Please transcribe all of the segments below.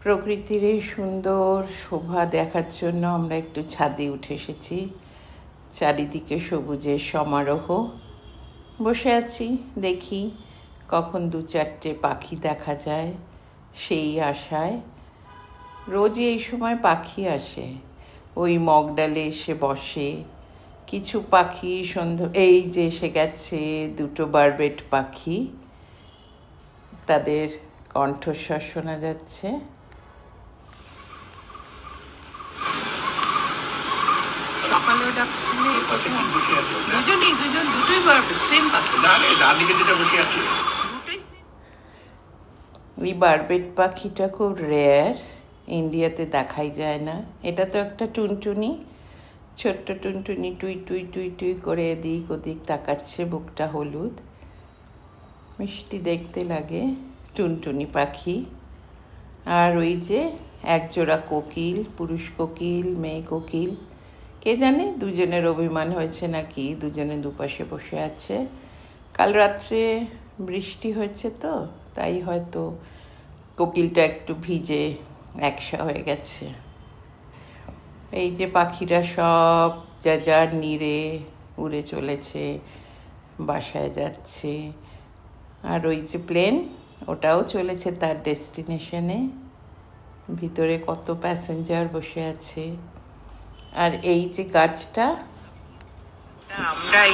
প্রকৃতির এই সুন্দর শোভা দেখার জন্য আমরা একটু ছাদে উঠে এসেছি। চারিদিকে সবুজের সমারোহ। বসে আছি, দেখি কখন 2-4টে পাখি দেখা যায় সেই আশায়। রোজই এই সময় পাখি আসে, ওই মগডালে এসে বসে। কিছু পাখি এই যে এসে গেছে 2টো বারবেট পাখি, তাদের কণ্ঠস্বর শোনা যাচ্ছে। সকালেও ডাকছে, দুটোই বারবেট, সেম পাখি। ওই বারবেট পাখিটা খুব রেয়ার, ইন্ডিয়াতে দেখাই যায় না। এটা তো একটা টুনটুনি, ছোট্ট টুনটুনি, টুই টুই টুই টুই করে এদিক ওদিক তাকাচ্ছে, বুকটা হলুদ, মিষ্টি দেখতে লাগে টুনটুনি পাখি। আর ওই যে একজোড়া কোকিল, পুরুষ কোকিল, মেয়ে কোকিল, কে জানে দুজনের অভিমান হয়েছে নাকি, দুজনে দুপাশে বসে আছে। কাল রাত্রে বৃষ্টি হয়েছে তো, তাই হয়তো কোকিলটা একটু ভিজে একসা হয়ে গেছে। এই যে পাখিরা সব যার নীড়ে উড়ে চলেছে, বাসায় যাচ্ছে। আর ওই যে প্লেন, ওটাও চলেছে তার ডেস্টিনেশনে। ভিতরে কত প্যাসেঞ্জার বসে আছে। আর এই যে গাছটা, আমরাই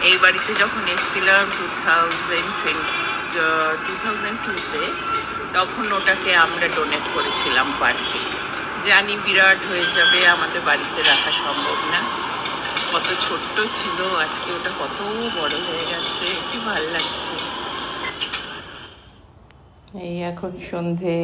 এই বাড়িতে যখন এসেছিলাম 2002-তে, তখন ওটাকে আমরা ডোনেট করেছিলাম পার্কে। জানি বিরাট হয়ে যাবে, আমাদের বাড়িতে রাখা সম্ভব না। কত ছোট্ট ছিল, আজকে ওটা কত বড় হয়ে গেছে, কি ভালো লাগছে। এই এখন সন্ধে।